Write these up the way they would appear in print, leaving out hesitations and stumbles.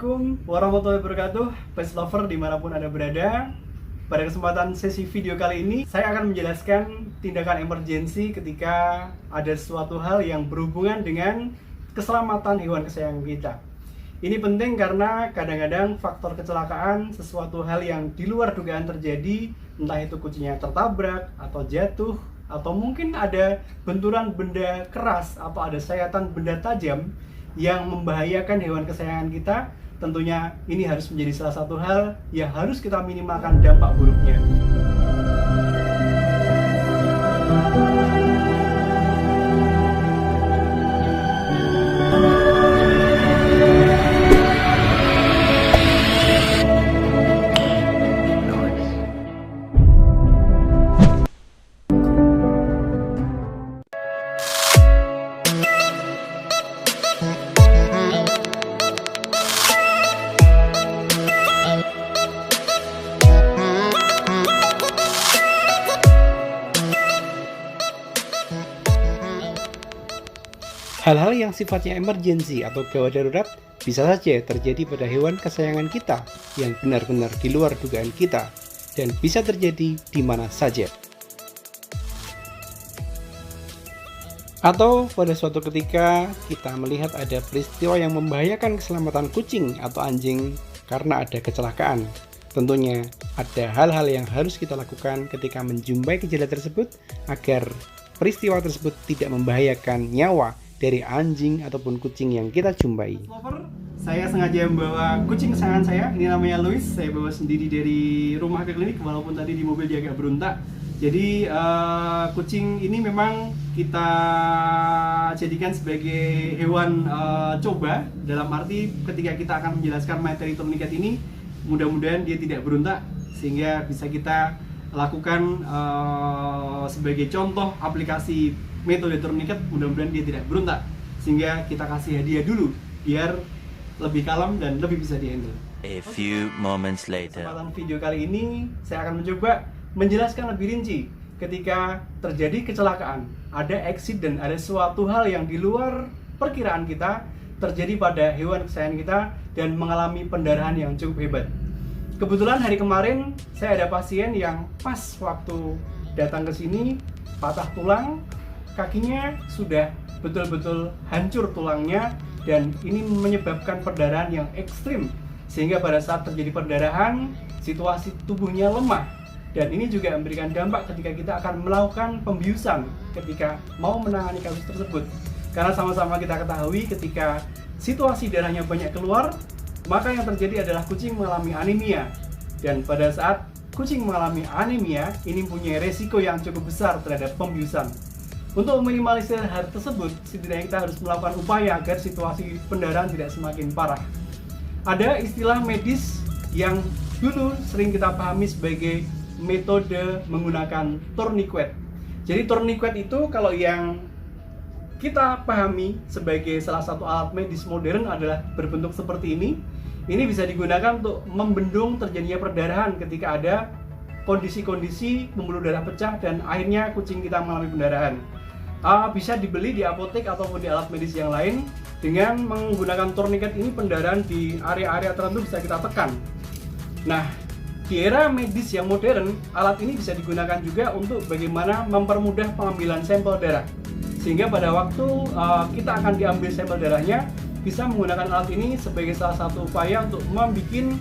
Assalamualaikum warahmatullahi wabarakatuh, pet lover dimanapun Anda berada. Pada kesempatan sesi video kali ini, saya akan menjelaskan tindakan emergensi ketika ada suatu hal yang berhubungan dengan keselamatan hewan kesayangan kita. Ini penting karena kadang-kadang faktor kecelakaan, sesuatu hal yang di luar dugaan terjadi, entah itu kucingnya tertabrak atau jatuh, atau mungkin ada benturan benda keras atau ada sayatan benda tajam yang membahayakan hewan kesayangan kita. Tentunya ini harus menjadi salah satu hal yang harus kita minimalkan dampak buruknya. Hal-hal yang sifatnya emergensi atau gawat darurat bisa saja terjadi pada hewan kesayangan kita yang benar-benar di luar dugaan kita dan bisa terjadi di mana saja. Atau pada suatu ketika kita melihat ada peristiwa yang membahayakan keselamatan kucing atau anjing karena ada kecelakaan. Tentunya ada hal-hal yang harus kita lakukan ketika menjumpai kejadian tersebut agar peristiwa tersebut tidak membahayakan nyawa dari anjing ataupun kucing yang kita jumpai. Saya sengaja membawa kucing kesayangan saya, ini namanya Louis. Saya bawa sendiri dari rumah ke klinik, walaupun tadi di mobil dia agak berontak. Jadi kucing ini memang kita jadikan sebagai hewan coba, dalam arti ketika kita akan menjelaskan materi tourniquet ini, mudah-mudahan dia tidak berontak sehingga bisa kita lakukan sebagai contoh aplikasi metode tourniquet. Mudah-mudahan dia tidak berontak sehingga kita kasih hadiah dulu biar lebih kalem dan lebih bisa dihandle. A few moments later. Kesempatan video kali ini saya akan mencoba menjelaskan lebih rinci ketika terjadi kecelakaan, ada accident, ada suatu hal yang di luar perkiraan kita terjadi pada hewan kesayangan kita dan mengalami pendarahan yang cukup hebat. Kebetulan hari kemarin saya ada pasien yang pas waktu datang ke sini patah tulang, kakinya sudah betul-betul hancur tulangnya dan ini menyebabkan perdarahan yang ekstrim sehingga pada saat terjadi perdarahan situasi tubuhnya lemah dan ini juga memberikan dampak ketika kita akan melakukan pembiusan ketika mau menangani kasus tersebut. Karena sama-sama kita ketahui ketika situasi darahnya banyak keluar, maka yang terjadi adalah kucing mengalami anemia. Dan pada saat kucing mengalami anemia, ini punya resiko yang cukup besar terhadap pembiusan. Untuk meminimalisir hal tersebut, setidaknya kita harus melakukan upaya agar situasi pendarahan tidak semakin parah. Ada istilah medis yang dulu sering kita pahami sebagai metode menggunakan tourniquet. Jadi tourniquet itu kalau yang kita pahami sebagai salah satu alat medis modern adalah berbentuk seperti ini. Ini bisa digunakan untuk membendung terjadinya perdarahan ketika ada kondisi-kondisi pembuluh darah pecah dan akhirnya kucing kita mengalami pendarahan. Bisa dibeli di apotek ataupun di alat medis yang lain. Dengan menggunakan tourniquet ini pendarahan di area-area tertentu bisa kita tekan. Nah, di era medis yang modern, alat ini bisa digunakan juga untuk bagaimana mempermudah pengambilan sampel darah. Sehingga pada waktu kita akan diambil sampel darahnya, bisa menggunakan alat ini sebagai salah satu upaya untuk membuat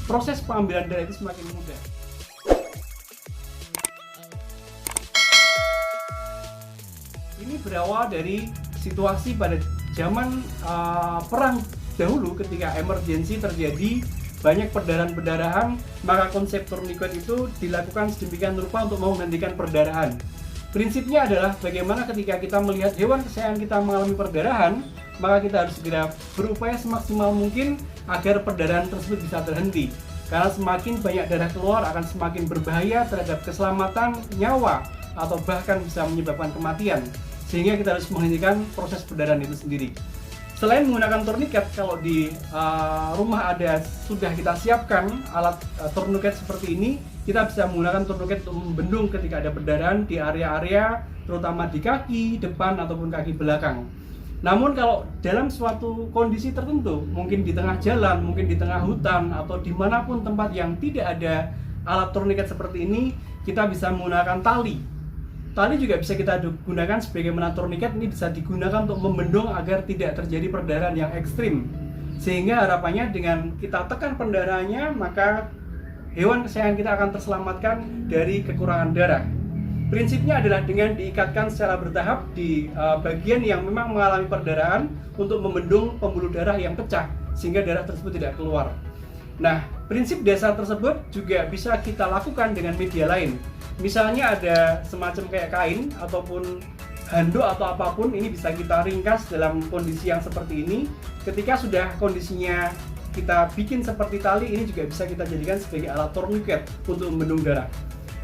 proses pengambilan darah itu semakin mudah. Ini berawal dari situasi pada zaman perang dahulu ketika emergensi terjadi, banyak perdarahan-perdarahan, maka konsep tourniquet itu dilakukan sedemikian rupa untuk menghentikan perdarahan. Prinsipnya adalah bagaimana ketika kita melihat hewan kesayangan kita mengalami perdarahan, maka kita harus segera berupaya semaksimal mungkin agar perdarahan tersebut bisa terhenti. Karena semakin banyak darah keluar akan semakin berbahaya terhadap keselamatan nyawa atau bahkan bisa menyebabkan kematian. Sehingga kita harus menghentikan proses perdarahan itu sendiri. Selain menggunakan tourniquet, kalau di rumah ada sudah kita siapkan alat tourniquet seperti ini, kita bisa menggunakan tourniquet untuk membendung ketika ada perdarahan di area-area terutama di kaki, depan ataupun kaki belakang. Namun kalau dalam suatu kondisi tertentu, mungkin di tengah jalan, mungkin di tengah hutan, atau dimanapun tempat yang tidak ada alat turniket seperti ini, kita bisa menggunakan tali. Tali juga bisa kita gunakan sebagaimana turniket. Ini bisa digunakan untuk membendung agar tidak terjadi perdarahan yang ekstrim. Sehingga harapannya dengan kita tekan pendarahannya, maka hewan kesayangan kita akan terselamatkan dari kekurangan darah. Prinsipnya adalah dengan diikatkan secara bertahap di bagian yang memang mengalami perdarahan untuk membendung pembuluh darah yang pecah sehingga darah tersebut tidak keluar. Nah, prinsip dasar tersebut juga bisa kita lakukan dengan media lain. Misalnya ada semacam kayak kain ataupun handuk atau apapun, ini bisa kita ringkas dalam kondisi yang seperti ini. Ketika sudah kondisinya kita bikin seperti tali, ini juga bisa kita jadikan sebagai alat tourniquet untuk membendung darah.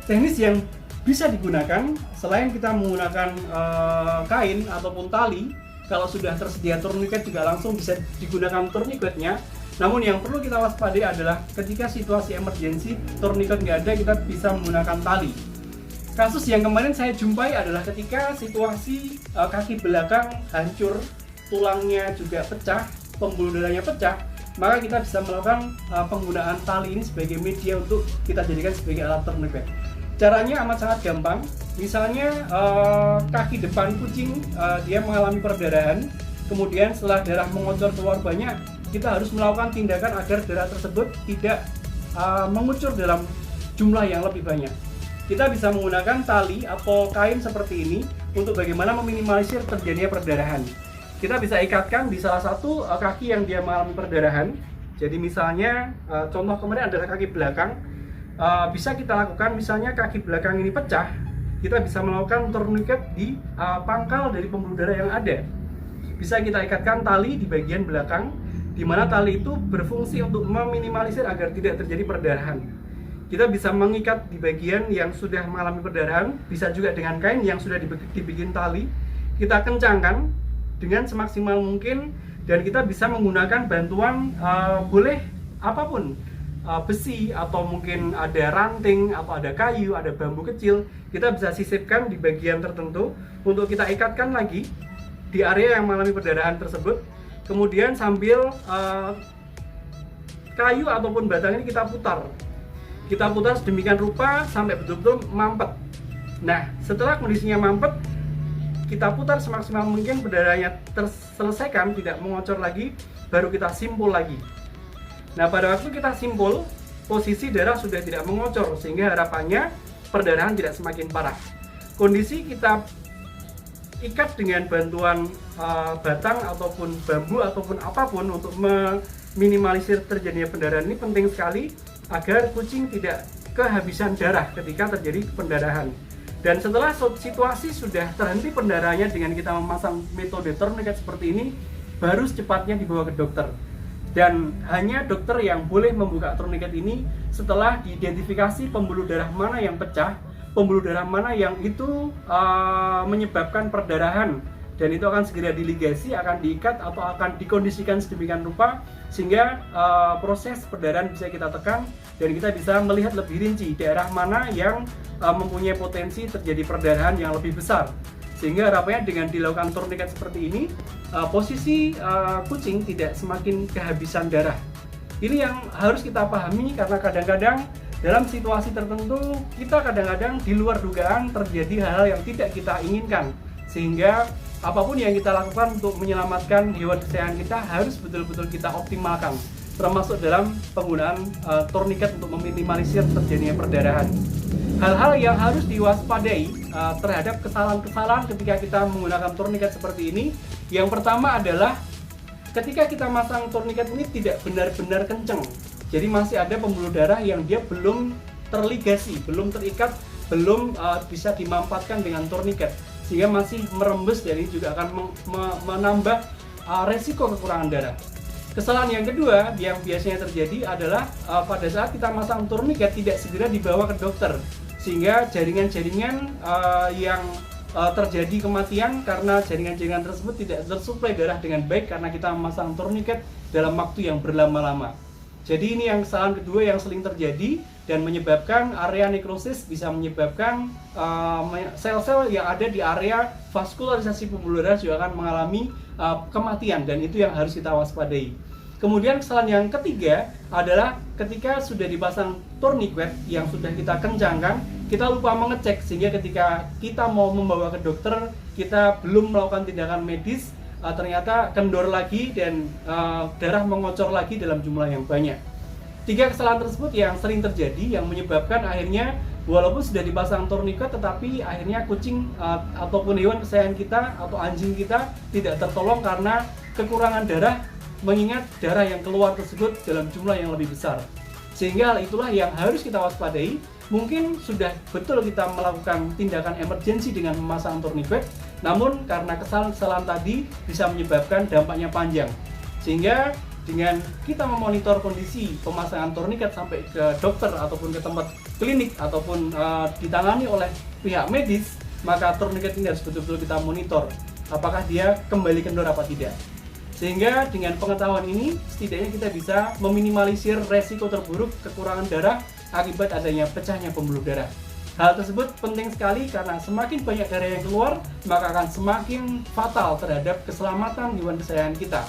Teknis yang bisa digunakan selain kita menggunakan kain ataupun tali, kalau sudah tersedia tourniquet juga langsung bisa digunakan tourniquetnya. Namun yang perlu kita waspadai adalah ketika situasi emergensi, tourniquet nggak ada, kita bisa menggunakan tali. Kasus yang kemarin saya jumpai adalah ketika situasi kaki belakang hancur, tulangnya juga pecah, pembuluh darahnya pecah, maka kita bisa melakukan penggunaan tali ini sebagai media untuk kita jadikan sebagai alat tourniquet. Caranya amat sangat gampang. Misalnya kaki depan kucing dia mengalami perdarahan, kemudian setelah darah mengocor keluar banyak, kita harus melakukan tindakan agar darah tersebut tidak mengucur dalam jumlah yang lebih banyak. Kita bisa menggunakan tali atau kain seperti ini untuk bagaimana meminimalisir terjadinya perdarahan. Kita bisa ikatkan di salah satu kaki yang dia mengalami perdarahan. Jadi misalnya contoh kemarin adalah kaki belakang. Bisa kita lakukan, misalnya kaki belakang ini pecah, kita bisa melakukan tourniquet di pangkal dari pembuluh darah yang ada. Bisa kita ikatkan tali di bagian belakang, di mana tali itu berfungsi untuk meminimalisir agar tidak terjadi perdarahan. Kita bisa mengikat di bagian yang sudah mengalami perdarahan, bisa juga dengan kain yang sudah dibikin tali. Kita kencangkan dengan semaksimal mungkin, dan kita bisa menggunakan bantuan boleh apapun, besi atau mungkin ada ranting atau ada kayu, ada bambu kecil, kita bisa sisipkan di bagian tertentu untuk kita ikatkan lagi di area yang mengalami perdarahan tersebut. Kemudian sambil kayu ataupun batang ini kita putar sedemikian rupa sampai betul-betul mampet. Nah, setelah kondisinya mampet, kita putar semaksimal mungkin, perdarahannya terselesaikan, tidak mengocor lagi, baru kita simpul lagi. Nah, pada waktu kita simpul, posisi darah sudah tidak mengocor, sehingga harapannya perdarahan tidak semakin parah. Kondisi kita ikat dengan bantuan batang ataupun bambu ataupun apapun untuk meminimalisir terjadinya pendarahan ini penting sekali agar kucing tidak kehabisan darah ketika terjadi pendarahan. Dan setelah situasi sudah terhenti pendarahannya dengan kita memasang metode tourniquet seperti ini, baru secepatnya dibawa ke dokter. Dan hanya dokter yang boleh membuka tourniquet ini setelah diidentifikasi pembuluh darah mana yang pecah, pembuluh darah mana yang itu menyebabkan perdarahan, dan itu akan segera diligasi, akan diikat atau akan dikondisikan sedemikian rupa sehingga proses perdarahan bisa kita tekan dan kita bisa melihat lebih rinci daerah mana yang mempunyai potensi terjadi perdarahan yang lebih besar. Sehingga harapannya dengan dilakukan tourniquet seperti ini, posisi kucing tidak semakin kehabisan darah. Ini yang harus kita pahami, karena kadang-kadang dalam situasi tertentu kita kadang-kadang di luar dugaan terjadi hal-hal yang tidak kita inginkan. Sehingga apapun yang kita lakukan untuk menyelamatkan hewan kesayangan kita harus betul-betul kita optimalkan, termasuk dalam penggunaan tourniquet untuk meminimalisir terjadinya perdarahan. Hal-hal yang harus diwaspadai terhadap kesalahan-kesalahan ketika kita menggunakan tourniquet seperti ini. Yang pertama adalah ketika kita masang tourniquet ini tidak benar-benar kenceng. Jadi masih ada pembuluh darah yang dia belum terligasi, belum terikat, belum bisa dimampatkan dengan tourniquet, sehingga masih merembes, dan ini juga akan menambah resiko kekurangan darah. Kesalahan yang kedua yang biasanya terjadi adalah pada saat kita masang tourniquet tidak segera dibawa ke dokter, sehingga jaringan-jaringan yang terjadi kematian karena jaringan-jaringan tersebut tidak tersuplai darah dengan baik karena kita memasang tourniquet dalam waktu yang berlama-lama. Jadi ini yang kesalahan kedua yang sering terjadi dan menyebabkan area nekrosis, bisa menyebabkan sel-sel yang ada di area vaskularisasi pembuluh darah juga akan mengalami kematian, dan itu yang harus kita waspadai. Kemudian kesalahan yang ketiga adalah ketika sudah dipasang tourniquet yang sudah kita kencangkan, kita lupa mengecek, sehingga ketika kita mau membawa ke dokter, kita belum melakukan tindakan medis, ternyata kendor lagi dan darah mengocor lagi dalam jumlah yang banyak. 3 kesalahan tersebut yang sering terjadi, yang menyebabkan akhirnya walaupun sudah dipasang tourniquet, tetapi akhirnya kucing ataupun hewan kesayangan kita atau anjing kita tidak tertolong karena kekurangan darah, mengingat darah yang keluar tersebut dalam jumlah yang lebih besar. Sehingga hal itulah yang harus kita waspadai. Mungkin sudah betul kita melakukan tindakan emergensi dengan memasang tourniquet, namun karena kesalahan-kesalahan tadi bisa menyebabkan dampaknya panjang. Sehingga dengan kita memonitor kondisi pemasangan tourniquet sampai ke dokter ataupun ke tempat klinik ataupun ditangani oleh pihak medis, maka tourniquet ini harus betul-betul kita monitor apakah dia kembali kendor apa tidak. Sehingga dengan pengetahuan ini setidaknya kita bisa meminimalisir resiko terburuk kekurangan darah akibat adanya pecahnya pembuluh darah. Hal tersebut penting sekali karena semakin banyak darah yang keluar, maka akan semakin fatal terhadap keselamatan hewan kesayangan kita.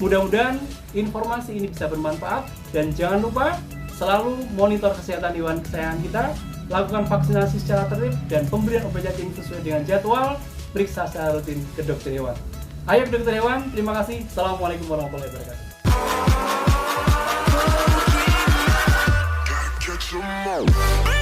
Mudah-mudahan informasi ini bisa bermanfaat, dan jangan lupa selalu monitor kesehatan hewan kesayangan kita, lakukan vaksinasi secara tertib dan pemberian obat cacing sesuai dengan jadwal, periksa secara rutin ke dokter hewan. Ayo ke dokter hewan, terima kasih. Assalamualaikum warahmatullahi wabarakatuh. Catch 'em all.